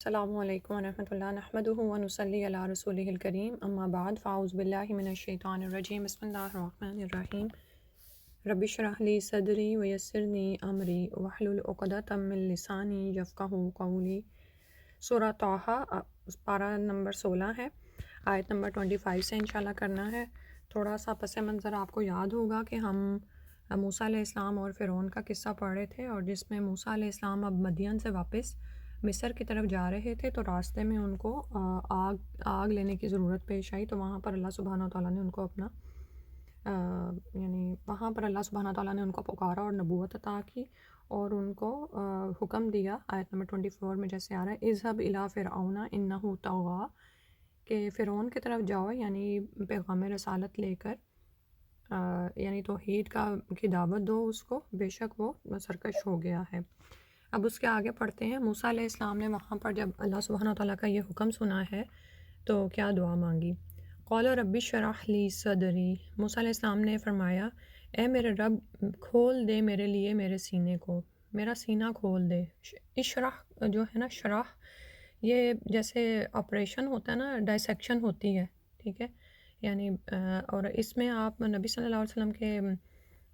السلام علیکم ورحمۃ اللہ نحمدہ ونصلی علی رسولہ الکریم اما بعد فاعوذ باللہ من الشیطان الرجیم بسم اللہ الرحمن الرحیم رب اشرح لی صدری ویسرنی امری واحلل عقدۃ من لسانی یفقہوا قولی۔ سورہ طٰہٰ پارہ نمبر 16 ہے، آیت نمبر 25 سے انشاءاللہ کرنا ہے۔ تھوڑا سا پس منظر آپ کو یاد ہوگا کہ ہم موسیٰ علیہ السلام اور فرعون کا قصہ پڑھ رہے تھے، اور جس میں موسیٰ علیہ السلام اب مدین سے واپس مصر کی طرف جا رہے تھے، تو راستے میں ان کو آگ لینے کی ضرورت پیش آئی، تو وہاں پر اللہ سبحانہ و تعالیٰ نے ان کو اپنا وہاں پر اللہ سبحانہ و تعالیٰ نے ان کو پکارا اور نبوت عطا کی، اور ان کو حکم دیا آیت نمبر 24 میں جیسے آ رہا ہے اذهب الی فرعون انہ طغیٰ، کہ فرعون کی طرف جاؤ، یعنی پیغام رسالت لے کر، یعنی توحید کی دعوت دو اس کو، بے شک وہ سرکش ہو گیا ہے۔ اب اس کے آگے پڑھتے ہیں۔ موسیٰ علیہ السلام نے وہاں پر جب اللہ سبحانہ وتعالیٰ کا یہ حکم سنا ہے تو کیا دعا مانگی؟ قال رب اشرح لی صدری، موسیٰ علیہ السلام نے فرمایا اے میرے رب کھول دے میرے لیے میرے سینے کو، میرا سینہ کھول دے۔ اشرح جو ہے نا، شرح، یہ جیسے آپریشن ہوتا ہے نا، ڈائسیکشن ہوتی ہے، ٹھیک ہے، یعنی اور اس میں آپ نبی صلی اللہ علیہ وسلم کے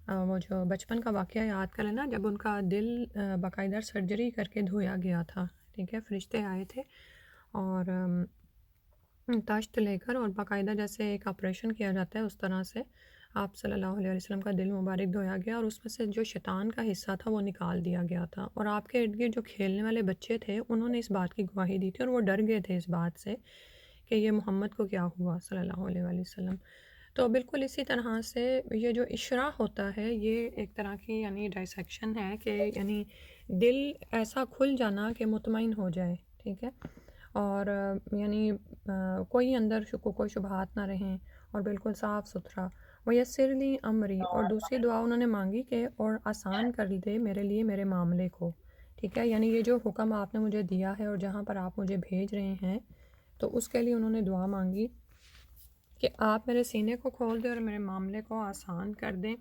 وہ جو بچپن کا واقعہ یاد کریں نا، جب ان کا دل باقاعدہ سرجری کر کے دھویا گیا تھا، ٹھیک ہے، فرشتے آئے تھے اور تاشت لے کر، اور باقاعدہ جیسے ایک آپریشن کیا جاتا ہے اس طرح سے آپ صلی اللہ علیہ وسلم کا دل مبارک دھویا گیا، اور اس میں سے جو شیطان کا حصہ تھا وہ نکال دیا گیا تھا، اور آپ کے ارد گرد جو کھیلنے والے بچے تھے انہوں نے اس بات کی گواہی دی تھی، اور وہ ڈر گئے تھے اس بات سے کہ یہ محمد کو کیا ہوا صلی اللہ علیہ وسلم۔ تو بالکل اسی طرح سے یہ جو اشراح ہوتا ہے، یہ ایک طرح کی یعنی ڈائسیکشن ہے، کہ یعنی دل ایسا کھل جانا کہ مطمئن ہو جائے، ٹھیک ہے، اور یعنی کوئی اندر کوئی شبہات نہ رہیں، اور بالکل صاف ستھرا۔ ویسر لی امری، اور دوسری دعا انہوں نے مانگی کہ اور آسان کر دے میرے لیے میرے معاملے کو، ٹھیک ہے، یعنی یہ جو حکم آپ نے مجھے دیا ہے اور جہاں پر آپ مجھے بھیج رہے ہیں، تو اس کے لیے انہوں نے دعا مانگی کہ آپ میرے سینے کو کھول دیں اور میرے معاملے کو آسان کر دیں۔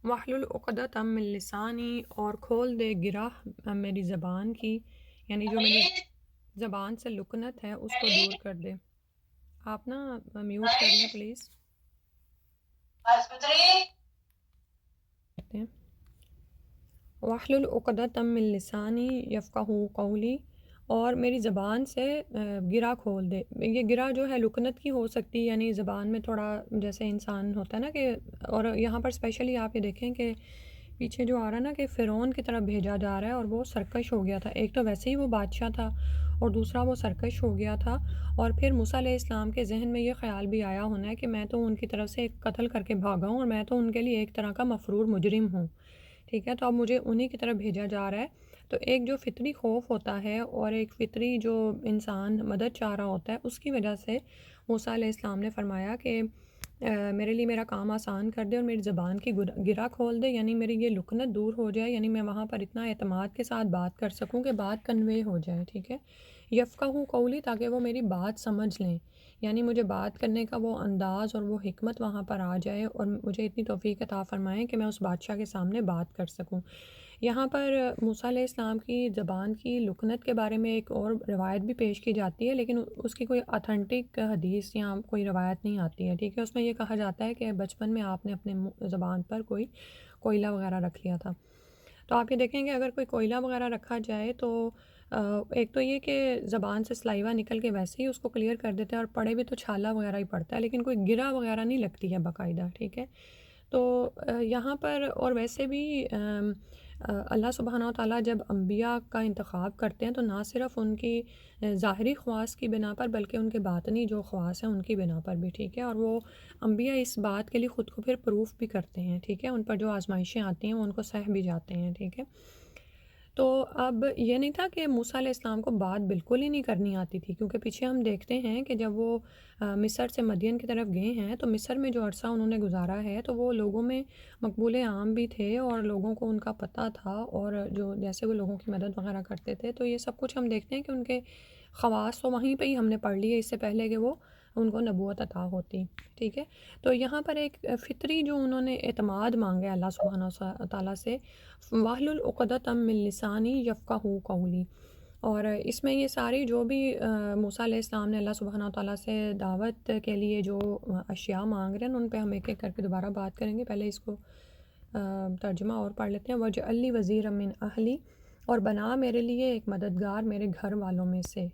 واحلل عقدۃ من لسانی، اور کھول دے گرہ میری زبان کی، یعنی جو میری زبان سے لکنت ہے اس کو دور کر دے۔ آپ نا میوٹ کر لیں پلیز۔ واحلل عقدۃ من لسانی یفقہوا قولی، اور میری زبان سے گرہ کھول دے۔ یہ گرہ جو ہے لکنت کی ہو سکتی، یعنی زبان میں تھوڑا جیسے انسان ہوتا ہے نا کہ، اور یہاں پر اسپیشلی آپ یہ دیکھیں کہ پیچھے جو آ رہا ہے نا کہ فرعون کی طرف بھیجا جا رہا ہے، اور وہ سرکش ہو گیا تھا۔ ایک تو ویسے ہی وہ بادشاہ تھا، اور دوسرا وہ سرکش ہو گیا تھا، اور پھر موسیٰ علیہ السلام کے ذہن میں یہ خیال بھی آیا ہونا ہے کہ میں تو ان کی طرف سے ایک قتل کر کے بھاگا ہوں، اور میں تو ان کے لیے ایک طرح کا مفرور مجرم ہوں، ٹھیک ہے، تو اب مجھے انہی کی طرف بھیجا جا رہا ہے۔ تو ایک جو فطری خوف ہوتا ہے، اور ایک فطری جو انسان مدد چاہ رہا ہوتا ہے، اس کی وجہ سے موسیٰ علیہ السلام نے فرمایا کہ میرے لیے میرا کام آسان کر دے اور میری زبان کی گرہ کھول دے، یعنی میری یہ لکنت دور ہو جائے، یعنی میں وہاں پر اتنا اعتماد کے ساتھ بات کر سکوں کہ بات کنوے ہو جائے، ٹھیک ہے، یفقہوا قولی، تاکہ وہ میری بات سمجھ لیں، یعنی مجھے بات کرنے کا وہ انداز اور وہ حکمت وہاں پر آ جائے، اور مجھے اتنی توفیق عطا فرمائیں کہ میں اس بادشاہ کے سامنے بات کر سکوں۔ یہاں پر موسیٰ علیہ السلام کی زبان کی لکنت کے بارے میں ایک اور روایت بھی پیش کی جاتی ہے، لیکن اس کی کوئی اتھینٹک حدیث یا کوئی روایت نہیں آتی ہے، ٹھیک ہے، اس میں یہ کہا جاتا ہے کہ بچپن میں آپ نے اپنے زبان پر کوئی کوئلہ وغیرہ رکھ لیا تھا۔ تو آپ یہ دیکھیں کہ اگر کوئی کوئلہ وغیرہ رکھا جائے تو ایک تو یہ کہ زبان سے سلائیوا نکل کے ویسے ہی اس کو کلیئر کر دیتے ہیں، اور پڑے بھی تو چھالا وغیرہ ہی پڑتا ہے، لیکن کوئی گرہ وغیرہ نہیں لگتی ہے باقاعدہ، ٹھیک ہے۔ تو یہاں پر اور ویسے بھی اللہ سبحانہ و تعالیٰ جب انبیاء کا انتخاب کرتے ہیں تو نہ صرف ان کی ظاہری خواص کی بنا پر، بلکہ ان کے باطنی جو خواص ہیں ان کی بنا پر بھی، ٹھیک ہے، اور وہ انبیاء اس بات کے لیے خود کو پھر پروف بھی کرتے ہیں، ٹھیک ہے، ان پر جو آزمائشیں آتی ہیں وہ ان کو سہ بھی جاتے ہیں، ٹھیک ہے۔ تو اب یہ نہیں تھا کہ موسیٰ علیہ السلام کو بات بالکل ہی نہیں کرنی آتی تھی، کیونکہ پیچھے ہم دیکھتے ہیں کہ جب وہ مصر سے مدین کی طرف گئے ہیں تو مصر میں جو عرصہ انہوں نے گزارا ہے تو وہ لوگوں میں مقبول عام بھی تھے، اور لوگوں کو ان کا پتہ تھا، اور جو جیسے وہ لوگوں کی مدد وغیرہ کرتے تھے، تو یہ سب کچھ ہم دیکھتے ہیں کہ ان کے خواص تو وہیں پہ ہی ہم نے پڑھ لیے اس سے پہلے کہ وہ ان کو نبوت عطا ہوتی، ٹھیک ہے۔ تو یہاں پر ایک فطری جو انہوں نے اعتماد مانگا اللہ سبحانہ تعالیٰ سے، واحلل عقدۃ من لسانی یفقہوا قولی، اور اس میں یہ ساری جو بھی موسیٰ علیہ السلام نے اللہ سبحانہ و تعالیٰ سے دعوت کے لیے جو اشیاء مانگ رہے ہیں ان پہ ہم ایک ایک کر کے دوبارہ بات کریں گے۔ پہلے اس کو ترجمہ اور پڑھ لیتے ہیں۔ وَاجْعَل لِّی وَزِيرًا مِّنْ أَهْلِي، اور بنا میرے لیے ایک مددگار میرے گھر والوں میں سے۔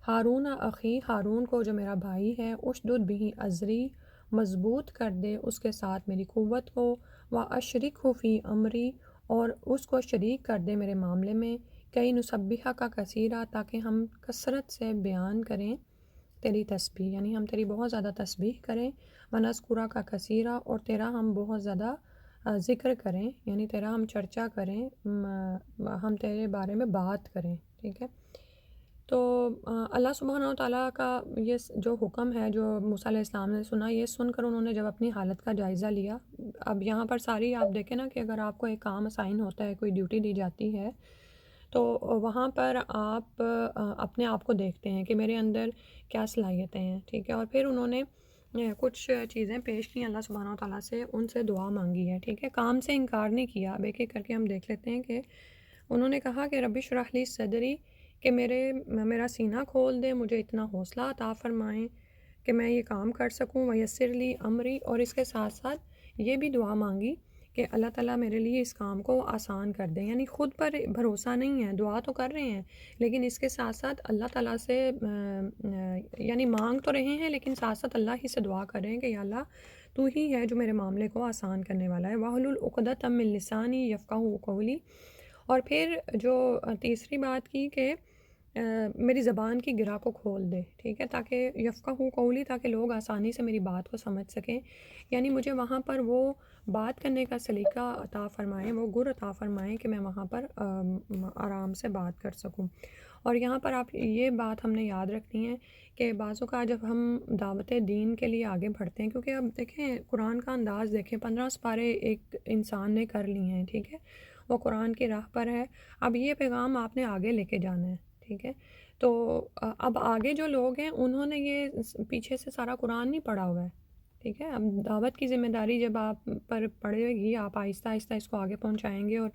ہارون اخی، ہارون کو جو میرا بھائی ہے، اشدد بہ ازری، مضبوط کر دے اس کے ساتھ میری قوت کو، واشرکہ فی امری، اور اس کو شریک کر دے میرے معاملے میں، کئی نسبحہ کا کثیرہ، تاکہ ہم کثرت سے بیان کریں تیری تسبیح، یعنی ہم تیری بہت زیادہ تسبیح کریں، ونذکرہ کا کثیرہ، اور تیرا ہم بہت زیادہ ذکر کریں، یعنی تیرا ہم چرچا کریں، ہم تیرے بارے میں بات کریں، ٹھیک ہے۔ تو اللہ سبحانہ و تعالیٰ کا یہ جو حکم ہے جو موسیٰ علیہ السلام نے سنا، یہ سن کر انہوں نے جب اپنی حالت کا جائزہ لیا، اب یہاں پر ساری آپ دیکھیں نا کہ اگر آپ کو ایک کام اسائن ہوتا ہے، کوئی ڈیوٹی دی جاتی ہے، تو وہاں پر آپ اپنے آپ کو دیکھتے ہیں کہ میرے اندر کیا صلاحیتیں ہیں، ٹھیک ہے۔ اور پھر انہوں نے کچھ چیزیں پیش کی اللہ سبحانہ و تعالیٰ سے، ان سے دعا مانگی ہے، ٹھیک ہے۔ کام سے انکار نہیں کیا۔ اب ایک ایک کر کے ہم دیکھ لیتے ہیں کہ انہوں نے کہا کہ رب اشرح لی صدری، کہ میرا سینہ کھول دے، مجھے اتنا حوصلہ عطا فرمائیں کہ میں یہ کام کر سکوں، ویسر لی امری، اور اس کے ساتھ ساتھ یہ بھی دعا مانگی کہ اللہ تعالیٰ میرے لیے اس کام کو آسان کر دیں، یعنی خود پر بھروسہ نہیں ہے، دعا تو کر رہے ہیں لیکن اس کے ساتھ ساتھ اللہ تعالیٰ سے یعنی مانگ تو رہے ہیں لیکن ساتھ ساتھ اللہ ہی سے دعا کر رہے ہیں کہ یا اللہ تو ہی ہے جو میرے معاملے کو آسان کرنے والا ہے۔ واحلل عقدۃ من لسانی یفقہوا قولی، اور پھر جو تیسری بات کی کہ میری زبان کی گرہ کو کھول دے، ٹھیک ہے، تاکہ یفقہوا قولی، تاکہ لوگ آسانی سے میری بات کو سمجھ سکیں، یعنی مجھے وہاں پر وہ بات کرنے کا سلیقہ عطا فرمائیں، وہ گر عطا فرمائیں کہ میں وہاں پر آرام سے بات کر سکوں۔ اور یہاں پر آپ یہ بات ہم نے یاد رکھنی ہے کہ بعض اوقات جب ہم دعوت دین کے لیے آگے بڑھتے ہیں، کیونکہ اب دیکھیں قرآن کا انداز دیکھیں، 15 سپارے ایک انسان نے کر لیے ہیں، ٹھیک ہے، وہ قرآن کی راہ پر ہے، اب یہ پیغام آپ نے آگے لے کے جانا ہے، ٹھیک ہے۔ تو اب آگے جو لوگ ہیں انہوں نے یہ پیچھے سے سارا قرآن نہیں پڑھا ہوا ہے، ٹھیک ہے۔ اب دعوت کی ذمہ داری جب آپ پر پڑے گی، آپ آہستہ آہستہ اس کو آگے پہنچائیں گے، اور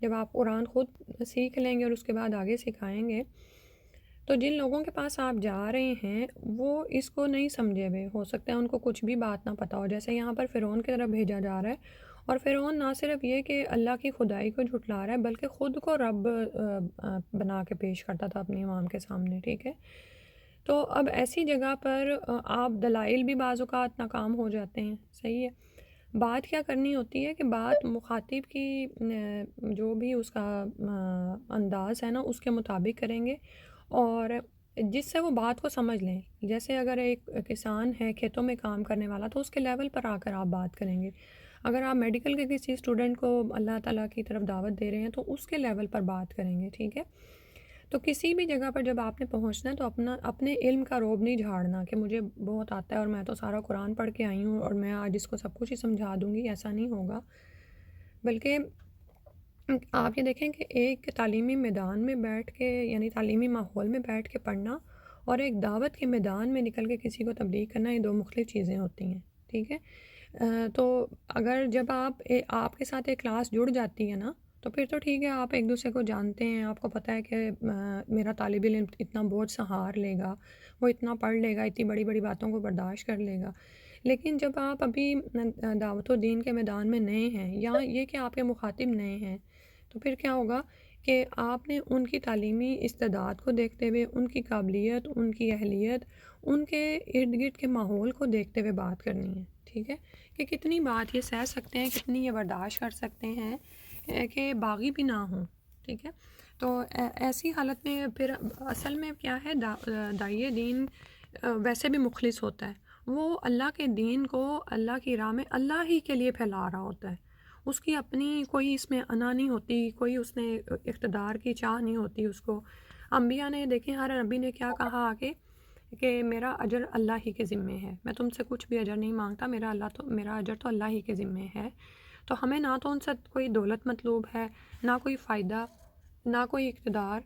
جب آپ قرآن خود سیکھ لیں گے اور اس کے بعد آگے سکھائیں گے، تو جن لوگوں کے پاس آپ جا رہے ہیں وہ اس کو نہیں سمجھے ہوئے، ہو سکتا ہے ان کو کچھ بھی بات نہ پتہ ہو، جیسے یہاں پر فرعون کی طرف بھیجا جا رہا ہے، اور فرعون نہ صرف یہ کہ اللہ کی خدائی کو جھٹلا رہا ہے بلکہ خود کو رب بنا کے پیش کرتا تھا اپنی عوام کے سامنے، ٹھیک ہے۔ تو اب ایسی جگہ پر آپ دلائل بھی بعض اوقات ناکام ہو جاتے ہیں، صحیح ہے۔ بات کیا کرنی ہوتی ہے کہ بات مخاطب کی جو بھی اس کا انداز ہے نا اس کے مطابق کریں گے، اور جس سے وہ بات کو سمجھ لیں۔ جیسے اگر ایک کسان ہے کھیتوں میں کام کرنے والا تو اس کے لیول پر آ کر آپ بات کریں گے۔ اگر آپ میڈیکل کے کسی اسٹوڈنٹ کو اللہ تعالیٰ کی طرف دعوت دے رہے ہیں تو اس کے لیول پر بات کریں گے، ٹھیک ہے۔ تو کسی بھی جگہ پر جب آپ نے پہنچنا ہے تو اپنے علم کا روب نہیں جھاڑنا کہ مجھے بہت آتا ہے اور میں تو سارا قرآن پڑھ کے آئی ہوں اور میں آج اس کو سب کچھ ہی سمجھا دوں گی، ایسا نہیں ہوگا۔ بلکہ آپ یہ دیکھیں کہ ایک تعلیمی میدان میں بیٹھ کے، یعنی تعلیمی ماحول میں بیٹھ کے پڑھنا اور ایک دعوت کے میدان میں نکل کے کسی کو تبلیغ کرنا، یہ دو مختلف چیزیں ہوتی ہیں، ٹھیک ہے۔ تو اگر جب آپ کے ساتھ ایک کلاس جڑ جاتی ہے نا تو پھر تو ٹھیک ہے، آپ ایک دوسرے کو جانتے ہیں، آپ کو پتہ ہے کہ میرا طالب علم اتنا بوجھ سہار لے گا، وہ اتنا پڑھ لے گا، اتنی بڑی بڑی باتوں کو برداشت کر لے گا۔ لیکن جب آپ ابھی دعوت و دین کے میدان میں نئے ہیں، یا یہ کہ آپ کے مخاطب نئے ہیں، تو پھر کیا ہوگا کہ آپ نے ان کی تعلیمی استعداد کو دیکھتے ہوئے، ان کی قابلیت، ان کی اہلیت، ان کے ارد گرد کے ماحول کو دیکھتے ہوئے بات کرنی ہے، ٹھیک ہے، کہ کتنی بات یہ سہ سکتے ہیں، کتنی یہ برداشت کر سکتے ہیں کہ باغی بھی نہ ہوں، ٹھیک ہے۔ تو ایسی حالت میں پھر اصل میں کیا ہے، داعی دین ویسے بھی مخلص ہوتا ہے، وہ اللہ کے دین کو اللہ کی راہ میں اللہ ہی کے لیے پھیلا رہا ہوتا ہے، اس کی اپنی کوئی اس میں انا نہیں ہوتی، کوئی اس نے اقتدار کی چاہ نہیں ہوتی اس کو۔ انبیاء نے دیکھیں، ہر نبی نے کیا کہا آگے کہ میرا اجر اللہ ہی کے ذمے ہے، میں تم سے کچھ بھی اجر نہیں مانگتا، میرا اجر تو اللہ ہی کے ذمے ہے۔ تو ہمیں نہ تو ان سے کوئی دولت مطلوب ہے، نہ کوئی فائدہ، نہ کوئی اقتدار،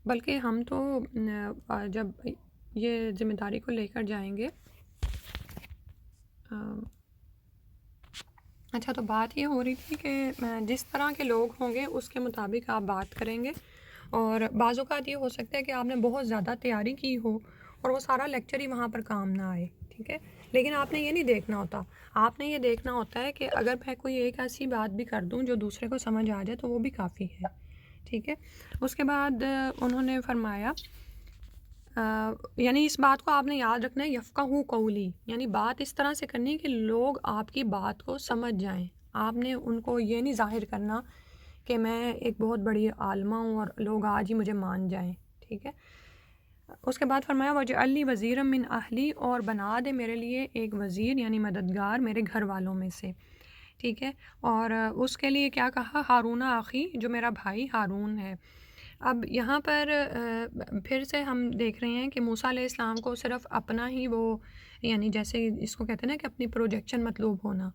بلکہ ہم تو جب یہ ذمہ داری کو لے کر جائیں گے، اچھا تو بات یہ ہو رہی تھی کہ جس طرح کے لوگ ہوں گے اس کے مطابق آپ بات کریں گے، اور بعض اوقات یہ ہو سکتا ہے کہ آپ نے بہت زیادہ تیاری کی ہو اور وہ سارا لیکچر ہی وہاں پر کام نہ آئے، ٹھیک ہے، لیکن آپ نے یہ نہیں دیکھنا ہوتا، آپ نے یہ دیکھنا ہوتا ہے کہ اگر میں کوئی ایک ایسی بات بھی کر دوں جو دوسرے کو سمجھ آ جائے تو وہ بھی کافی ہے، ٹھیک ہے۔ اس کے بعد انہوں نے فرمایا یعنی اس بات کو آپ نے یاد رکھنا ہے، یفقہوا قولی، یعنی بات اس طرح سے کرنی ہے کہ لوگ آپ کی بات کو سمجھ جائیں۔ آپ نے ان کو یہ نہیں ظاہر کرنا کہ میں ایک بہت بڑی عالمہ ہوں اور لوگ آج ہی مجھے مان جائیں، ٹھیک ہے۔ اس کے بعد فرمایا وَاجْعَلْ لِی وَزِیرًا مِّنْ أَہْلِی، اور بنا دے میرے لیے ایک وزیر یعنی مددگار میرے گھر والوں میں سے، ٹھیک ہے۔ اور اس کے لیے کیا کہا، ہارون اخی، جو میرا بھائی ہارون ہے۔ اب یہاں پر پھر سے ہم دیکھ رہے ہیں کہ موسیٰ علیہ السلام کو صرف اپنا ہی وہ یعنی جیسے اس کو کہتے ہیں نا کہ اپنی پروجیکشن مطلوب ہونا،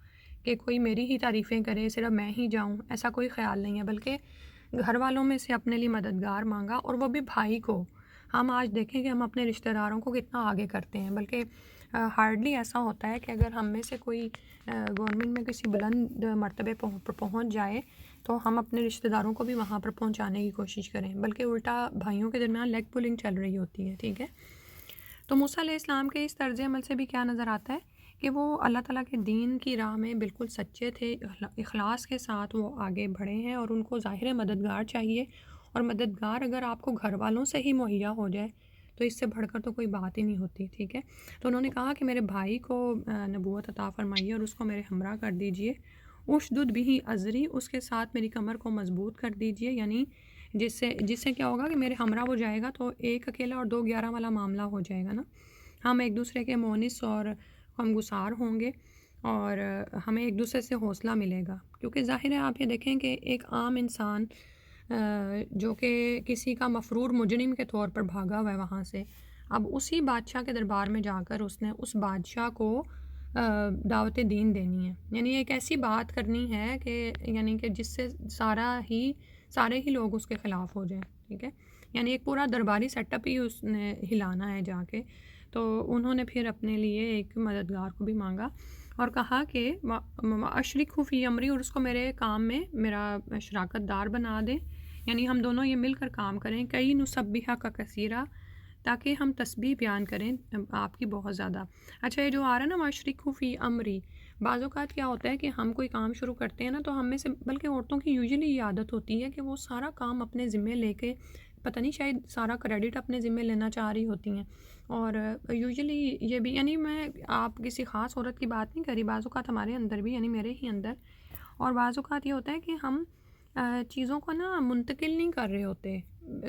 کہ کوئی میری ہی تعریفیں کرے، صرف میں ہی جاؤں، ایسا کوئی خیال نہیں ہے، بلکہ گھر والوں میں سے اپنے لیے مددگار مانگا، اور وہ بھی بھائی کو۔ ہم آج دیکھیں کہ ہم اپنے رشتہ داروں کو کتنا آگے کرتے ہیں، بلکہ ہارڈلی ایسا ہوتا ہے کہ اگر ہم میں سے کوئی گورنمنٹ میں کسی بلند مرتبے پر پہنچ جائے تو ہم اپنے رشتہ داروں کو بھی وہاں پر پہنچانے کی کوشش کریں، بلکہ الٹا بھائیوں کے درمیان لیگ پولنگ چل رہی ہوتی ہے، ٹھیک ہے۔ تو موسیٰ علیہ السلام کے اس طرز عمل سے بھی کیا نظر آتا ہے کہ وہ اللہ تعالیٰ کے دین کی راہ میں بالکل سچے تھے، اخلاص کے ساتھ وہ آگے بڑھے ہیں، اور ان کو ظاہر مددگار چاہیے، اور مددگار اگر آپ کو گھر والوں سے ہی مہیا ہو جائے تو اس سے بڑھ کر تو کوئی بات ہی نہیں ہوتی، ٹھیک ہے۔ تو انہوں نے کہا کہ میرے بھائی کو نبوت عطا فرمائیے اور اس کو میرے ہمراہ کر دیجئے، اشدد بھی ازری، اس کے ساتھ میری کمر کو مضبوط کر دیجئے، یعنی جس سے کیا ہوگا کہ میرے ہمراہ وہ جائے گا تو ایک اکیلا اور دو 11 والا معاملہ ہو جائے گا نا، ہم ایک دوسرے کے مونس اور غمگسار ہوں گے، اور ہمیں ایک دوسرے سے حوصلہ ملے گا، کیونکہ ظاہر ہے آپ یہ دیکھیں کہ ایک عام انسان جو کہ کسی کا مفرور مجرم کے طور پر بھاگا ہوا ہے وہاں سے، اب اسی بادشاہ کے دربار میں جا کر اس نے اس بادشاہ کو دعوت دین دینی ہے، یعنی ایک ایسی بات کرنی ہے کہ یعنی کہ جس سے سارے ہی لوگ اس کے خلاف ہو جائیں، ٹھیک ہے، یعنی ایک پورا درباری سیٹ اپ ہی اس نے ہلانا ہے جا کے۔ تو انہوں نے پھر اپنے لیے ایک مددگار کو بھی مانگا اور کہا کہ اشرک فی امری، اور اس کو میرے کام میں میرا شراکت دار بنا دے، یعنی ہم دونوں یہ مل کر کام کریں، کئی نسبحہ کا کثیرہ، تاکہ ہم تسبیح بیان کریں آپ کی بہت زیادہ۔ اچھا، یہ جو آ رہا ہے نا اشرک فی امری، بعض اوقات کیا ہوتا ہے کہ ہم کوئی کام شروع کرتے ہیں نا تو ہم میں سے بلکہ عورتوں کی یوزلی یہ عادت ہوتی ہے کہ وہ سارا کام اپنے ذمے لے کے پتہ نہیں شاید سارا کریڈٹ اپنے ذمے لینا چاہ رہی ہوتی ہیں، اور یوزلی یہ بھی یعنی میں آپ کسی خاص عورت کی بات نہیں کر رہی، بعض اوقات ہمارے اندر بھی یعنی میرے ہی اندر، اور بعض اوقات یہ ہوتا ہے کہ ہم چیزوں کو نا منتقل نہیں کر رہے ہوتے۔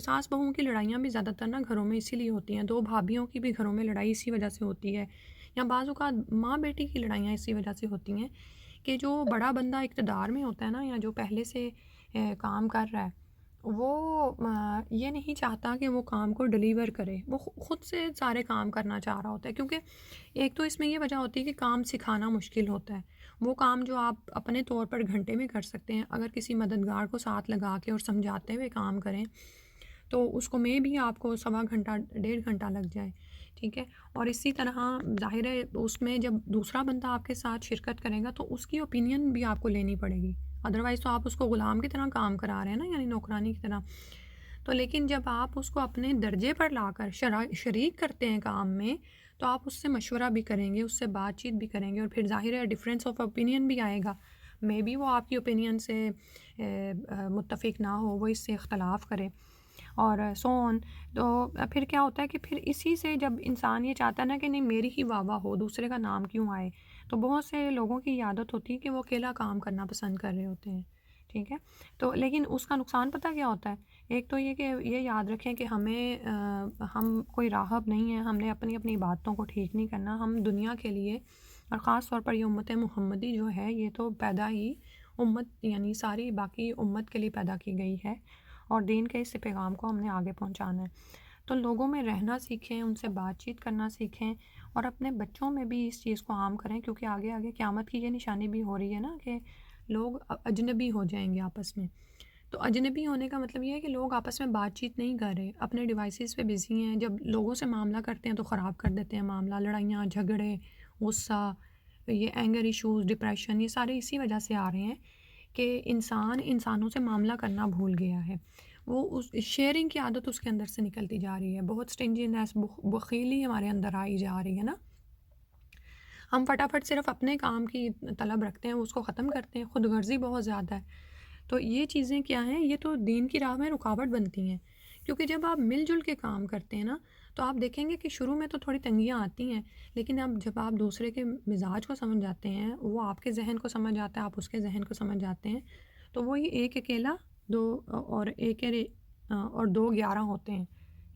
ساس بہوؤں کی لڑائیاں بھی زیادہ تر نا گھروں میں اسی لیے ہوتی ہیں، دو بھابھیوں کی بھی گھروں میں لڑائی اسی وجہ سے ہوتی ہے، یا بعض اوقات ماں بیٹی کی لڑائیاں اسی وجہ سے ہوتی ہیں کہ جو بڑا بندہ اقتدار میں ہوتا ہے نا، یا جو پہلے سے کام کر رہا ہے، وہ یہ نہیں چاہتا کہ وہ کام کو ڈیلیور کرے، وہ خود سے سارے کام کرنا چاہ رہا ہوتا ہے، کیونکہ ایک تو اس میں یہ وجہ ہوتی ہے کہ کام سکھانا مشکل ہوتا ہے، وہ کام جو آپ اپنے طور پر گھنٹے میں کر سکتے ہیں اگر کسی مددگار کو ساتھ لگا کے اور سمجھاتے ہوئے کام کریں تو اس کو میں بھی آپ کو 1.25 گھنٹہ 1.5 گھنٹہ لگ جائے، ٹھیک ہے۔ اور اسی طرح ظاہر ہے اس میں جب دوسرا بندہ آپ کے ساتھ شرکت کرے گا تو اس کی اوپینین بھی آپ کو لینی پڑے گی، ادروائز تو آپ اس کو غلام کی طرح کام کرا رہے ہیں نا، یعنی نوکرانی کی طرح۔ تو لیکن جب آپ اس کو اپنے درجے پر لا کر شریک کرتے ہیں کام میں تو آپ اس سے مشورہ بھی کریں گے، اس سے بات چیت بھی کریں گے، اور پھر ظاہر ہے ڈفرینس آف اوپینین بھی آئے گا، مے بی وہ آپ کی اوپینین سے متفق نہ ہو، وہ اس سے اختلاف کرے، اور سو آن۔ تو پھر کیا ہوتا ہے کہ پھر اسی سے جب انسان یہ چاہتا ہے نا کہ نہیں میری ہی واہ واہ ہو، دوسرے کا نام کیوں آئے، تو بہت سے لوگوں کی عادت ہوتی ہے کہ وہ اکیلا کام کرنا پسند کر رہے ہوتے ہیں، ٹھیک ہے۔ تو لیکن اس کا نقصان پتہ کیا ہوتا ہے، ایک تو یہ کہ یہ یاد رکھیں کہ ہم کوئی راہب نہیں ہیں، ہم نے اپنی باتوں کو ٹھیک نہیں کرنا، ہم دنیا کے لیے، اور خاص طور پر یہ امت محمدی جو ہے یہ تو پیدا ہی امت یعنی ساری باقی امت کے لیے پیدا کی گئی ہے، اور دین کے اس پیغام کو ہم نے آگے پہنچانا ہے۔ تو لوگوں میں رہنا سیکھیں، ان سے بات چیت کرنا سیکھیں، اور اپنے بچوں میں بھی اس چیز کو عام کریں، کیونکہ آگے آگے قیامت کی یہ نشانی بھی ہو رہی ہے نا کہ لوگ اجنبی ہو جائیں گے آپس میں۔ تو اجنبی ہونے کا مطلب یہ ہے کہ لوگ آپس میں بات چیت نہیں کر رہے، اپنے ڈیوائسز پہ بزی ہیں، جب لوگوں سے معاملہ کرتے ہیں تو خراب کر دیتے ہیں معاملہ، لڑائیاں جھگڑے غصہ، یہ اینگر ایشوز، ڈپریشن، یہ سارے اسی وجہ سے آ رہے ہیں کہ انسان انسانوں سے معاملہ کرنا بھول گیا ہے۔ وہ اس شیئرنگ کی عادت اس کے اندر سے نکلتی جا رہی ہے، بہت اسٹنجینس، بخیلی ہمارے اندر آئی جا رہی ہے نا، ہم فٹافٹ صرف اپنے کام کی طلب رکھتے ہیں، اس کو ختم کرتے ہیں، خود غرضی بہت زیادہ ہے۔ تو یہ چیزیں کیا ہیں، یہ تو دین کی راہ میں رکاوٹ بنتی ہیں، کیونکہ جب آپ مل جل کے کام کرتے ہیں نا، تو آپ دیکھیں گے کہ شروع میں تو تھوڑی تنگیاں آتی ہیں، لیکن اب جب آپ دوسرے کے مزاج کو سمجھ جاتے ہیں، وہ آپ کے ذہن کو سمجھ جاتا ہے، آپ اس کے ذہن کو سمجھ جاتے ہیں، تو وہی ایک اکیلا دو اور ایک اور دو 11 ہوتے ہیں،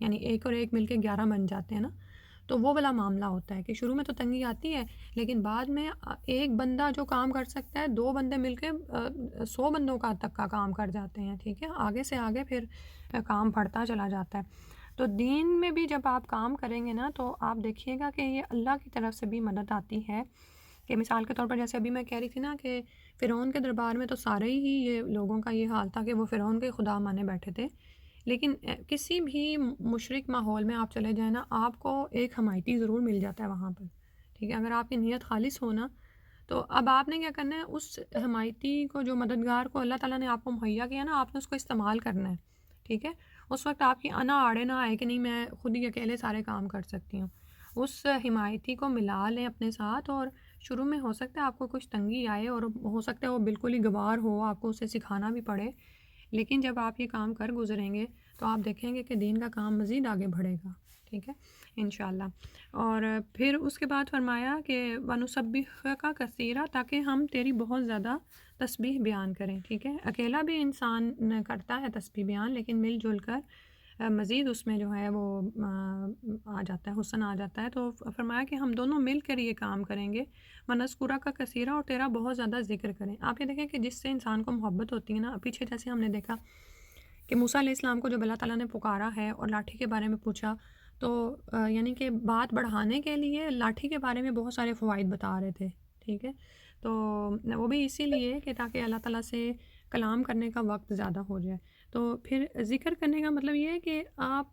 یعنی ایک اور ایک مل کے 11 بن جاتے ہیں نا، تو وہ والا معاملہ ہوتا ہے کہ شروع میں تو تنگی آتی ہے، لیکن بعد میں ایک بندہ جو کام کر سکتا ہے، 2 بندے مل کے 100 بندوں کا تک کا کام کر جاتے ہیں، ٹھیک ہے، آگے سے آگے پھر کام بڑھتا چلا جاتا ہے۔ تو دین میں بھی جب آپ کام کریں گے نا، تو آپ دیکھیے گا کہ یہ اللہ کی طرف سے بھی مدد آتی ہے، کہ مثال کے طور پر جیسے ابھی میں کہہ رہی تھی نا کہ فرعون کے دربار میں تو سارے ہی یہ لوگوں کا یہ حال تھا کہ وہ فرعون کے خدا مانے بیٹھے تھے، لیکن کسی بھی مشرک ماحول میں آپ چلے جائیں نا، آپ کو ایک حمایتی ضرور مل جاتا ہے وہاں پر، ٹھیک ہے، اگر آپ کی نیت خالص ہو نا، تو اب آپ نے کیا کرنا ہے، اس حمایتی کو، جو مددگار کو اللہ تعالیٰ نے آپ کو مہیا کیا نا، آپ نے اس کو استعمال کرنا ہے، ٹھیک ہے، اس وقت آپ کی انا آڑے نہ آئے کہ نہیں میں خود ہی اکیلے سارے کام کر سکتی ہوں، اس حمایتی کو ملا لیں اپنے ساتھ، اور شروع میں ہو سکتا ہے آپ کو کچھ تنگی آئے، اور ہو سکتا ہے وہ بالکل ہی گوار ہو، آپ کو اسے سکھانا بھی پڑے، لیکن جب آپ یہ کام کر گزریں گے تو آپ دیکھیں گے کہ دین کا کام مزید آگے بڑھے گا، ٹھیک ہے، انشاءاللہ۔ اور پھر اس کے بعد فرمایا کہ وَنُسَبِّحُكَ كَثِيرًا، تاکہ ہم تیری بہت زیادہ تسبیح بیان کریں، ٹھیک ہے، اکیلا بھی انسان کرتا ہے تسبیح بیان، لیکن مل جل کر مزید اس میں جو ہے وہ آ جاتا ہے، حسن آ جاتا ہے، تو فرمایا کہ ہم دونوں مل کر یہ کام کریں گے، وَنَذْكُرَكَ كَثِيرًا، اور تیرا بہت زیادہ ذکر کریں۔ آپ یہ دیکھیں کہ جس سے انسان کو محبت ہوتی ہے نا، پیچھے جیسے ہم نے دیکھا کہ موسیٰ علیہ السلام کو جب اللہ تعالیٰ نے پکارا ہے اور لاٹھی کے بارے میں پوچھا، تو یعنی کہ بات بڑھانے کے لیے لاٹھی کے بارے میں بہت سارے فوائد بتا رہے تھے، ٹھیک ہے، تو وہ بھی اسی لیے کہ تاکہ اللہ تعالیٰ سے کلام کرنے کا وقت زیادہ ہو جائے، تو پھر ذکر کرنے کا مطلب یہ ہے کہ آپ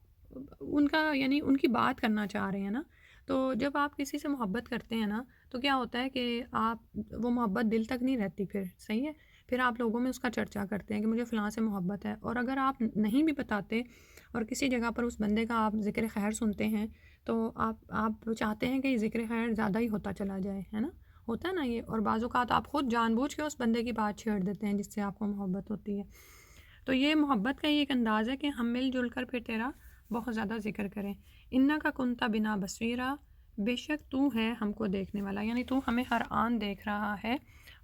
ان کا یعنی ان کی بات کرنا چاہ رہے ہیں نا، تو جب آپ کسی سے محبت کرتے ہیں نا، تو کیا ہوتا ہے کہ آپ وہ محبت دل تک نہیں رہتی، پھر صحیح ہے، پھر آپ لوگوں میں اس کا چرچا کرتے ہیں کہ مجھے فلاں سے محبت ہے، اور اگر آپ نہیں بھی بتاتے اور کسی جگہ پر اس بندے کا آپ ذکر خیر سنتے ہیں، تو آپ چاہتے ہیں کہ یہ ذکر خیر زیادہ ہی ہوتا چلا جائے، ہے نا، ہوتا ہے نا یہ، اور بعض اوقات آپ خود جان بوجھ کے اس بندے کی بات چھیڑ دیتے ہیں جس سے آپ کو محبت ہوتی ہے، تو یہ محبت کا ہی ایک انداز ہے کہ ہم مل جل کر پھر تیرا بہت زیادہ ذکر کریں۔ انکا کنتا بنا بصیرا، بے شک تو ہے ہم کو دیکھنے والا، یعنی تو ہمیں ہر آن دیکھ رہا ہے،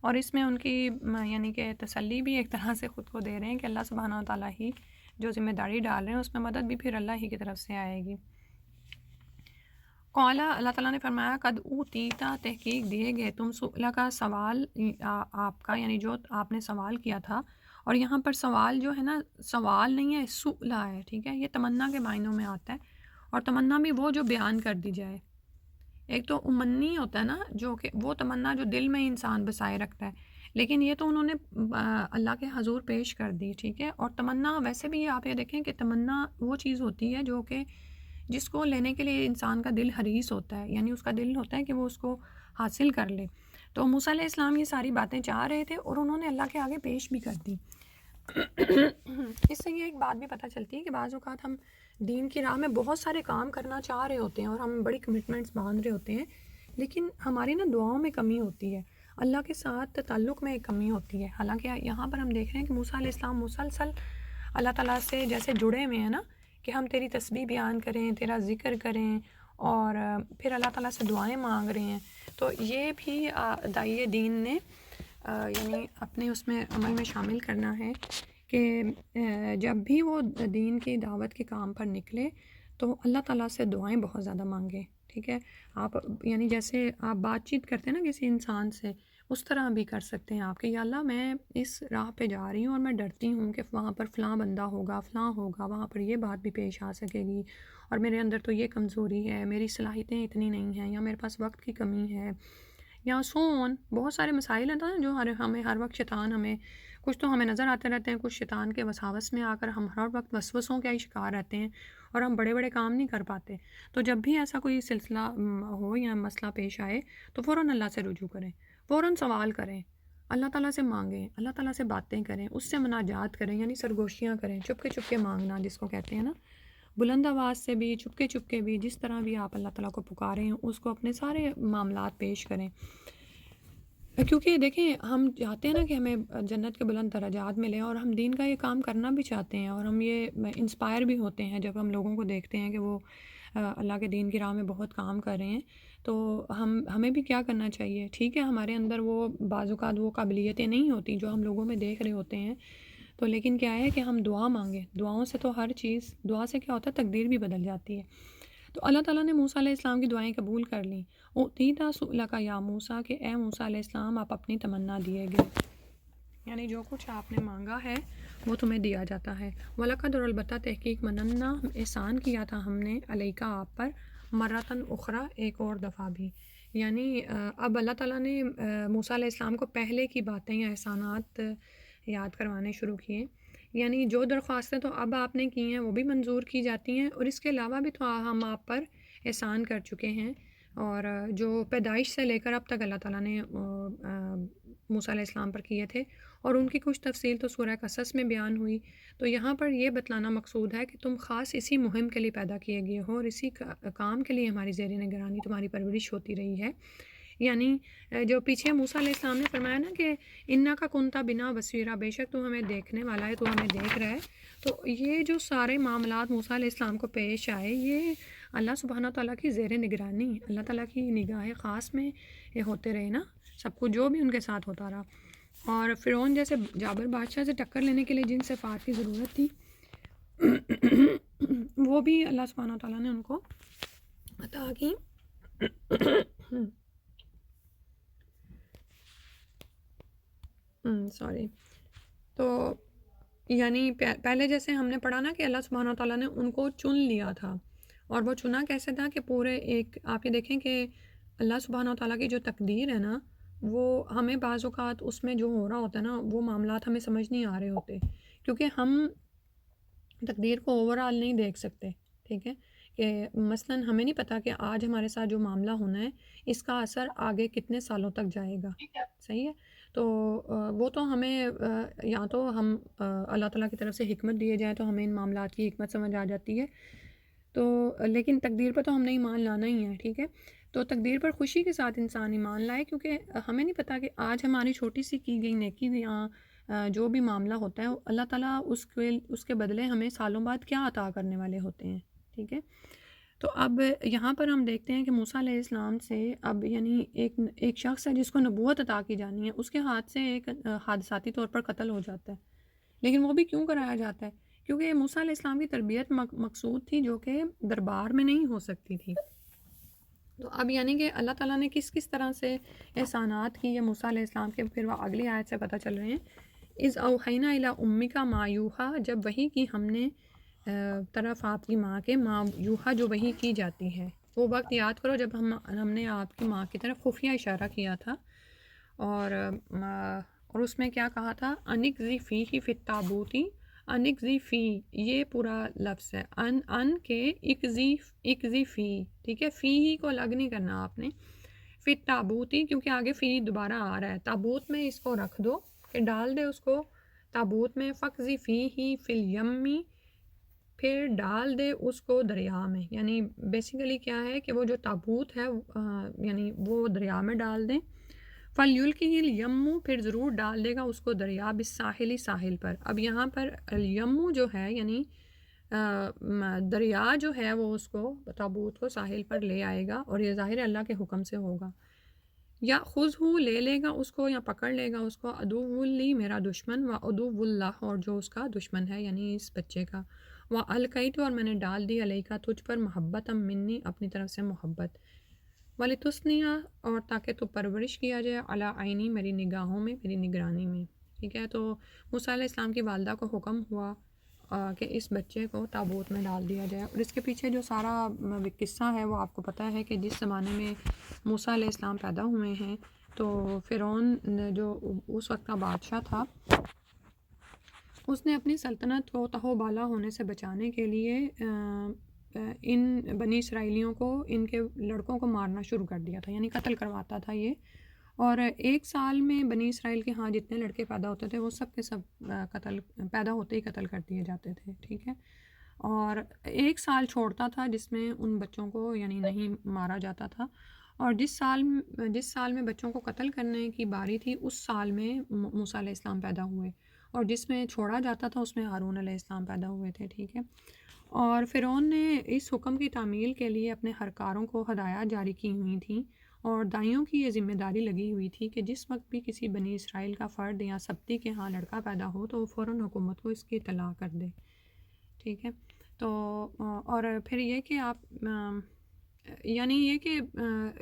اور اس میں ان کی یعنی کہ تسلی بھی ایک طرح سے خود کو دے رہے ہیں کہ اللہ سبحانہ وتعالیٰ ہی جو ذمہ داری ڈال رہے ہیں، اس میں مدد بھی پھر اللہ ہی کی طرف سے آئے گی۔ قال، اللہ تعالیٰ نے فرمایا، قد اوتیتا، تحقیق دیے گئے تم سؤلا کا سوال آپ کا، یعنی جو آپ نے سوال کیا تھا، اور یہاں پر سوال جو ہے نا، سوال نہیں ہے، سؤلا ہے، ٹھیک ہے، یہ تمنا کے معنوں میں آتا ہے، اور تمنا بھی وہ جو بیان کر دی جائے، ایک تو امنی ہوتا ہے نا، جو کہ وہ تمنا جو دل میں انسان بسائے رکھتا ہے، لیکن یہ تو انہوں نے اللہ کے حضور پیش کر دی، ٹھیک ہے، اور تمنا ویسے بھی آپ یہ دیکھیں کہ تمنا وہ چیز ہوتی ہے جو کہ جس کو لینے کے لیے انسان کا دل حریص ہوتا ہے، یعنی اس کا دل ہوتا ہے کہ وہ اس کو حاصل کر لے، تو موسیٰ علیہ السلام یہ ساری باتیں چاہ رہے تھے، اور انہوں نے اللہ کے آگے پیش بھی کر دی۔ اس سے یہ ایک بات بھی پتہ چلتی ہے کہ بعض اوقات ہم دین کی راہ میں بہت سارے کام کرنا چاہ رہے ہوتے ہیں، اور ہم بڑی کمٹمنٹس باندھ رہے ہوتے ہیں، لیکن ہماری نا دعاؤں میں کمی ہوتی ہے، اللہ کے ساتھ تعلق میں ایک کمی ہوتی ہے، حالانکہ یہاں پر ہم دیکھ رہے ہیں کہ موسیٰ علیہ السلام مسلسل اللہ تعالیٰ سے جیسے جڑے ہوئے ہیں نا، کہ ہم تیری تسبیح بیان کریں، تیرا ذکر کریں، اور پھر اللہ تعالیٰ سے دعائیں مانگ رہے ہیں، تو یہ بھی داعی دین نے یعنی اپنے اس میں عمل میں شامل کرنا ہے کہ جب بھی وہ دین کی دعوت کے کام پر نکلے تو اللہ تعالیٰ سے دعائیں بہت زیادہ مانگیں، ٹھیک ہے، آپ یعنی جیسے آپ بات چیت کرتے ہیں نا کسی انسان سے، اس طرح بھی کر سکتے ہیں آپ کہ یا اللہ میں اس راہ پہ جا رہی ہوں اور میں ڈرتی ہوں کہ وہاں پر فلاں بندہ ہوگا، فلاں ہوگا، وہاں پر یہ بات بھی پیش آ سکے گی، اور میرے اندر تو یہ کمزوری ہے، میری صلاحیتیں اتنی نہیں ہیں، یا میرے پاس وقت کی کمی ہے، یا سون بہت سارے مسائل ہیں نا جو ہمیں ہر وقت شیطان ہمیں کچھ تو ہمیں نظر آتے رہتے ہیں، کچھ شیطان کے وساوس میں آ کر ہم ہر وقت وسوسوں کے ہی شکار رہتے ہیں، اور ہم بڑے بڑے کام نہیں کر پاتے، تو جب بھی ایسا کوئی سلسلہ ہو یا مسئلہ پیش آئے تو فوراً اللہ سے رجوع کریں، فوراً سوال کریں، اللہ تعالیٰ سے مانگیں، اللہ تعالیٰ سے باتیں کریں، اس سے مناجات کریں، یعنی سرگوشیاں کریں، چپ کے مانگنا جس کو کہتے ہیں نا، بلند آواز سے بھی، چپ کے بھی، جس طرح بھی آپ اللہ تعالیٰ کو پکاریں ہیں اس کو اپنے سارے معاملات پیش کریں. کیونکہ دیکھیں ہم چاہتے ہیں نا کہ ہمیں جنت کے بلند درجات ملیں، اور ہم دین کا یہ کام کرنا بھی چاہتے ہیں، اور ہم یہ انسپائر بھی ہوتے ہیں جب ہم لوگوں کو دیکھتے ہیں کہ وہ اللہ کے دین کی راہ میں بہت کام کر رہے ہیں. تو ہمیں بھی کیا کرنا چاہیے؟ ٹھیک ہے ہمارے اندر وہ بعض اوقات وہ قابلیتیں نہیں ہوتی جو ہم لوگوں میں دیکھ رہے ہوتے ہیں، تو لیکن کیا ہے کہ ہم دعا مانگیں. دعاؤں سے تو ہر چیز، دعا سے کیا ہوتا ہے تقدیر بھی بدل جاتی ہے. تو اللہ تعالیٰ نے موسیٰ علیہ السلام کی دعائیں قبول کر لیں. اوتیتا سؤلک یا موسیٰ، کہ اے موسیٰ علیہ السلام آپ اپنی تمنا دیے گئے، یعنی جو کچھ آپ نے مانگا ہے وہ تمہیں دیا جاتا ہے. وَلَقَدْ، اور البتہ تحقیق مننا، احسان کیا تھا ہم نے، علیکہ آپ پر، مرتن اخرى، ایک اور دفعہ بھی. یعنی اب اللہ تعالیٰ نے موسیٰ علیہ السلام کو پہلے کی باتیں یا احسانات یاد کروانے شروع کیے. یعنی جو درخواستیں تو اب آپ نے کی ہیں وہ بھی منظور کی جاتی ہیں، اور اس کے علاوہ بھی تو ہم آپ پر احسان کر چکے ہیں، اور جو پیدائش سے لے کر اب تک اللہ تعالیٰ نے موسیٰ علیہ السلام پر کیے تھے، اور ان کی کچھ تفصیل تو سورہ قصص میں بیان ہوئی. تو یہاں پر یہ بتلانا مقصود ہے کہ تم خاص اسی مہم کے لیے پیدا کیے گئے ہو، اور اسی کام کے لیے ہماری زیر نگرانی تمہاری پرورش ہوتی رہی ہے. یعنی جو پیچھے موسیٰ علیہ السلام نے فرمایا نا کہ انا کا کنتا بنا بصیرہ، بے شک تو ہمیں دیکھنے والا ہے، تو ہمیں دیکھ رہا ہے. تو یہ جو سارے معاملات موسیٰ علیہ السلام کو پیش آئے، یہ اللہ سبحانہ تعالیٰ کی زیر نگرانی، اللہ تعالیٰ کی نگاہ خاص میں یہ ہوتے رہے نا سب کچھ جو بھی ان کے ساتھ ہوتا رہا. اور فرعون جیسے جابر بادشاہ سے ٹکر لینے کے لیے جن صفات کی ضرورت تھی وہ بھی اللہ سبحانہ تعالیٰ نے ان کو عطا کی. سوری. تو یعنی پہلے جیسے ہم نے پڑھا نا کہ اللہ سبحانہ تعالیٰ نے ان کو چن لیا تھا، اور وہ چنا کیسے تھا کہ پورے ایک آپ یہ دیکھیں کہ اللہ سبحانہ تعالیٰ کی جو تقدیر ہے نا، وہ ہمیں بعض اوقات اس میں جو ہو رہا ہوتا ہے نا وہ معاملات ہمیں سمجھ نہیں آ رہے ہوتے، کیونکہ ہم تقدیر کو اوور آل نہیں دیکھ سکتے. ٹھیک ہے کہ مثلا ہمیں نہیں پتہ کہ آج ہمارے ساتھ جو معاملہ ہونا ہے اس کا اثر آگے کتنے سالوں تک جائے گا. صحیح ہے. تو وہ تو ہمیں یا تو ہم اللہ تعالیٰ کی طرف سے حکمت دیے جائیں تو ہمیں ان معاملات کی حکمت سمجھ آ جاتی ہے. تو لیکن تقدیر پر تو ہم نے ایمان لانا ہی ہے. ٹھیک ہے. تو تقدیر پر خوشی کے ساتھ انسان ایمان لائے، کیونکہ ہمیں نہیں پتہ کہ آج ہماری چھوٹی سی کی گئی نیکی یا جو بھی معاملہ ہوتا ہے اللہ تعالیٰ اس کے بدلے ہمیں سالوں بعد کیا عطا کرنے والے ہوتے ہیں. ٹھیک ہے. تو اب یہاں پر ہم دیکھتے ہیں کہ موسیٰ علیہ السلام سے اب یعنی ایک شخص ہے جس کو نبوت عطا کی جانی ہے، اس کے ہاتھ سے ایک حادثاتی طور پر قتل ہو جاتا ہے. لیکن وہ بھی کیوں کرایا جاتا ہے؟ کیونکہ موسیٰ علیہ السلام کی تربیت مقصود تھی جو کہ دربار میں نہیں ہو سکتی تھی. تو اب یعنی کہ اللہ تعالیٰ نے کس طرح سے احسانات کی یہ موسیٰ علیہ السلام کے، پھر وہ اگلی آیت سے پتہ چل رہے ہیں. اذ اوحینا الی امک ما یوحا، جب وحی کی ہم نے طرف آپ کی ماں کے، ما یوحا جو وحی کی جاتی ہے. وہ وقت یاد کرو جب ہم نے آپ کی ماں کی طرف خفیہ اشارہ کیا تھا، اور اس میں کیا کہا تھا؟ انکزی فی ہی فی التابوتی، انکزی فی یہ پورا لفظ ہے، ان کے اکزی فی. ٹھیک ہے. فی ہی کو الگ نہیں کرنا آپ نے، فی تابوتی، کیونکہ آگے فی دوبارہ آ رہا ہے. تابوت میں اس کو رکھ دو کہ ڈال دے اس کو تابوت میں. فقزی فی ہی فی الیمی، پھر ڈال دے اس کو دریا میں. یعنی بیسیکلی کیا ہے کہ وہ جو تابوت ہے یعنی وہ دریا میں ڈال دیں. فَلْيُلْقِهِ الْيَمُّ، پھر ضرور ڈال دے گا اس کو دریا، بالساحل، ساحل پر. اب یہاں پر الیمو جو ہے یعنی دریا جو ہے وہ اس کو تابوت کو ساحل پر لے آئے گا، اور یہ ظاہر اللہ کے حکم سے ہوگا. یا خُذْهُ، لے لے گا اس کو یا پکڑ لے گا اس کو، عدو لی، میرا دشمن، و عدو اللہ، اور جو اس کا دشمن ہے یعنی اس بچے کا. وَأَلْقَيْتُ، اور میں نے ڈال دی، علیکا تجھ پر، محبت منی، اپنی طرف سے محبت. وَلِتُثْنِيَ، اور تاکہ تو پرورش کیا جائے، علی عینی، میری نگاہوں میں، میری نگرانی میں. ٹھیک ہے. تو موسیٰ علیہ السلام کی والدہ کو حکم ہوا کہ اس بچے کو تابوت میں ڈال دیا جائے. اور اس کے پیچھے جو سارا قصہ ہے وہ آپ کو پتہ ہے کہ جس زمانے میں موسیٰ علیہ السلام پیدا ہوئے ہیں تو فرعون جو اس وقت کا بادشاہ تھا، اس نے اپنی سلطنت کو تہو بالا ہونے سے بچانے کے لیے ان بنی اسرائیلیوں کو، ان کے لڑکوں کو مارنا شروع کر دیا تھا، یعنی قتل کرواتا تھا یہ. اور ایک سال میں بنی اسرائیل کے ہاں جتنے لڑکے پیدا ہوتے تھے وہ سب کے سب قتل پیدا ہوتے ہی قتل کر دیے جاتے تھے، ٹھیک ہے. اور ایک سال چھوڑتا تھا جس میں ان بچوں کو یعنی نہیں مارا جاتا تھا، اور جس سال میں بچوں کو قتل کرنے کی باری تھی اس سال میں موسیٰ علیہ السلام پیدا ہوئے، اور جس میں چھوڑا جاتا تھا اس میں ہارون علیہ السلام پیدا ہوئے تھے، ٹھیک ہے. اور فرعون نے اس حکم کی تعمیل کے لیے اپنے ہرکاروں کو ہدایات جاری کی ہوئی تھیں، اور دائیوں کی یہ ذمہ داری لگی ہوئی تھی کہ جس وقت بھی کسی بنی اسرائیل کا فرد یا سبتی کے ہاں لڑکا پیدا ہو تو وہ فوراً حکومت کو اس کی اطلاع کر دے، ٹھیک ہے. تو اور پھر یہ کہ آپ یعنی یہ کہ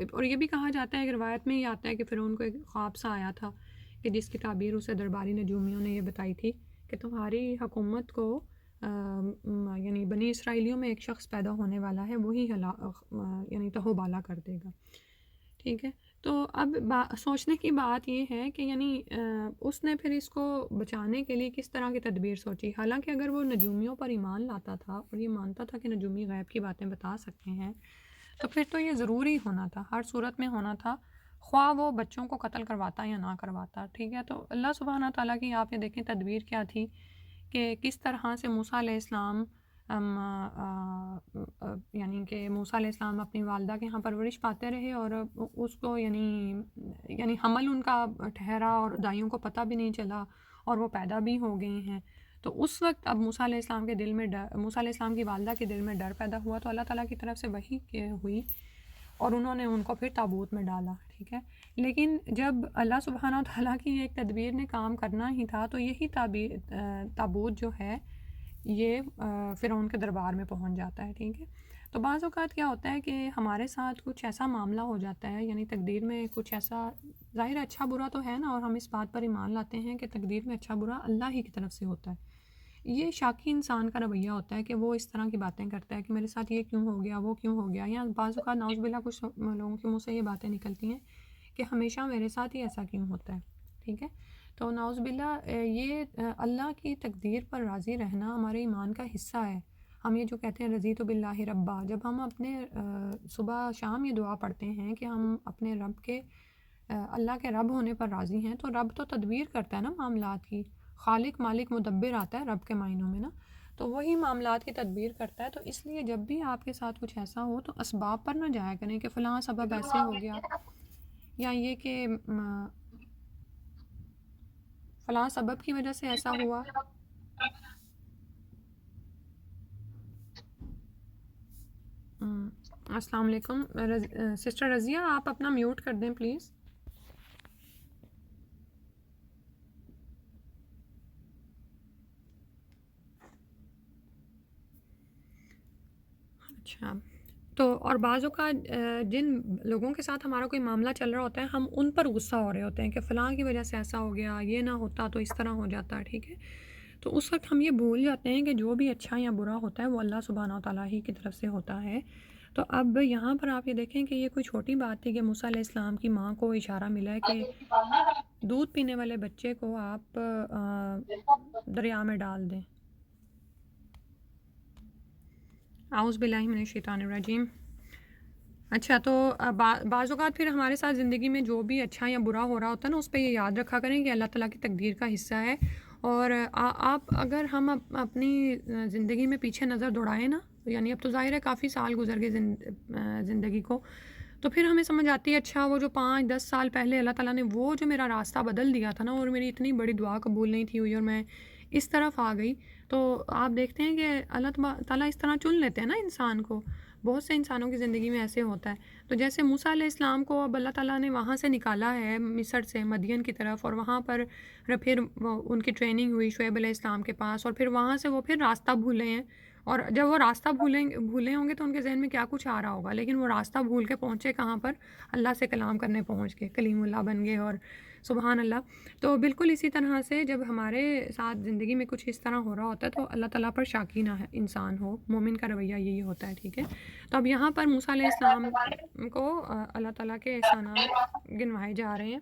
اور یہ بھی کہا جاتا ہے کہ روایت میں یہ آتا ہے کہ فرعون کو ایک خواب سا آیا تھا کہ جس کی تعبیر اسے درباری نجومیوں نے یہ بتائی تھی کہ تمہاری حکومت کو یعنی بنی اسرائیلیوں میں ایک شخص پیدا ہونے والا ہے، وہی یعنی تہو بالا کر دے گا، ٹھیک ہے. تو اب سوچنے کی بات یہ ہے کہ یعنی اس نے پھر اس کو بچانے کے لیے کس طرح کی تدبیر سوچی. حالانکہ اگر وہ نجومیوں پر ایمان لاتا تھا اور یہ مانتا تھا کہ نجومی غیب کی باتیں بتا سکتے ہیں تو پھر تو یہ ضروری ہونا تھا، ہر صورت میں ہونا تھا، خواہ وہ بچوں کو قتل کرواتا یا نہ کرواتا، ٹھیک ہے. تو اللہ سبحانہ تعالیٰ کی آپ یہ دیکھیں تدبیر کیا تھی کہ کس طرح سے موسیٰ علیہ السلام یعنی کہ موسیٰ علیہ السلام اپنی والدہ کے ہاں پرورش پاتے رہے، اور اس کو یعنی حمل ان کا ٹھہرا اور دائیوں کو پتہ بھی نہیں چلا اور وہ پیدا بھی ہو گئے ہیں. تو اس وقت اب موسیٰ علیہ السلام کے دل میں موسیٰ علیہ السلام کی والدہ کے دل میں ڈر پیدا ہوا، تو اللہ تعالیٰ کی طرف سے وحی ہوئی اور انہوں نے ان کو پھر تابوت میں ڈالا، ٹھیک ہے. لیکن جب اللہ سبحانہ تعالیٰ کی ایک تدبیر نے کام کرنا ہی تھا تو یہی تابوت جو ہے یہ فرعون کے دربار میں پہنچ جاتا ہے، ٹھیک ہے. تو بعض اوقات کیا ہوتا ہے کہ ہمارے ساتھ کچھ ایسا معاملہ ہو جاتا ہے، یعنی تقدیر میں کچھ ایسا، ظاہر اچھا برا تو ہے نا، اور ہم اس بات پر ایمان لاتے ہیں کہ تقدیر میں اچھا برا اللہ ہی کی طرف سے ہوتا ہے. یہ شاکی انسان کا رویہ ہوتا ہے کہ وہ اس طرح کی باتیں کرتا ہے کہ میرے ساتھ یہ کیوں ہو گیا، وہ کیوں ہو گیا، یا بعض اوقات نعوذ باللہ کچھ لوگوں کے منہ سے یہ باتیں نکلتی ہیں کہ ہمیشہ میرے ساتھ ہی ایسا کیوں ہوتا ہے، ٹھیک ہے. تو نعوذ باللہ یہ اللہ کی تقدیر پر راضی رہنا ہمارے ایمان کا حصہ ہے. ہم یہ جو کہتے ہیں رضیت باللہ ربا، جب ہم اپنے صبح شام یہ دعا پڑھتے ہیں کہ ہم اپنے رب کے اللہ کے رب ہونے پر راضی ہیں، تو رب تو تدبیر کرتا ہے نا معاملات کی، خالق مالک مدبر آتا ہے رب کے معنوں میں نا، تو وہی معاملات کی تدبیر کرتا ہے. تو اس لیے جب بھی آپ کے ساتھ کچھ ایسا ہو تو اسباب پر نہ جایا کریں کہ فلاں سبب ایسے ہو گیا، یا یہ کہ فلاں سبب کی وجہ سے ایسا ہوا. السلام علیکم سسٹر رضیہ، آپ اپنا میوٹ کر دیں پلیز. اچھا، تو اور بعض اوقات جن لوگوں کے ساتھ ہمارا کوئی معاملہ چل رہا ہوتا ہے ہم ان پر غصہ ہو رہے ہوتے ہیں کہ فلاں کی وجہ سے ایسا ہو گیا، یہ نہ ہوتا تو اس طرح ہو جاتا، ٹھیک ہے. تو اس وقت ہم یہ بھول جاتے ہیں کہ جو بھی اچھا یا برا ہوتا ہے وہ اللہ سبحانہ تعالیٰ ہی کی طرف سے ہوتا ہے. تو اب یہاں پر آپ یہ دیکھیں کہ یہ کوئی چھوٹی بات تھی کہ موسیٰ علیہ السلام کی ماں کو اشارہ ملا ہے کہ دودھ پینے والے بچے کو آپ دریا میں ڈال دیں. اعوذ باللہ من الشیطان الرجیم. اچھا، تو بعض اوقات پھر ہمارے ساتھ زندگی میں جو بھی اچھا یا برا ہو رہا ہوتا ہے نا، اس پہ یہ یاد رکھا کریں کہ اللہ تعالیٰ کی تقدیر کا حصہ ہے. اور آپ اگر ہم اپنی زندگی میں پیچھے نظر دوڑائیں نا، یعنی اب تو ظاہر ہے کافی سال گزر گئے زندگی کو، تو پھر ہمیں سمجھ آتی ہے اچھا وہ جو 5-10 سال پہلے اللہ تعالیٰ نے وہ جو میرا راستہ بدل دیا تھا نا، اور میری اتنی بڑی دعا قبول نہیں تھی ہوئی اور میں اس طرف آ گئی. تو آپ دیکھتے ہیں کہ اللہ تعالیٰ اس طرح چن لیتے ہیں نا انسان کو. بہت سے انسانوں کی زندگی میں ایسے ہوتا ہے. تو جیسے موسیٰ علیہ السلام کو اب اللہ تعالیٰ نے وہاں سے نکالا ہے مصر سے مدین کی طرف، اور وہاں پر پھر ان کی ٹریننگ ہوئی شعیب علیہ السلام کے پاس، اور پھر وہاں سے وہ پھر راستہ بھولے ہیں. اور جب وہ راستہ بھولے ہوں گے تو ان کے ذہن میں کیا کچھ آ رہا ہوگا، لیکن وہ راستہ بھول کے پہنچے کہاں پر؟ اللہ سے کلام کرنے پہنچ کے کلیم اللہ بن گئے، اور سبحان اللہ. تو بالکل اسی طرح سے جب ہمارے ساتھ زندگی میں کچھ اس طرح ہو رہا ہوتا ہے تو اللہ تعالیٰ پر شاکی نہ انسان ہو، مومن کا رویہ یہی ہوتا ہے، ٹھیک ہے. تو اب یہاں پر موسیٰ علیہ السلام کو اللہ تعالیٰ کے احسانات گنوائے جا رہے ہیں.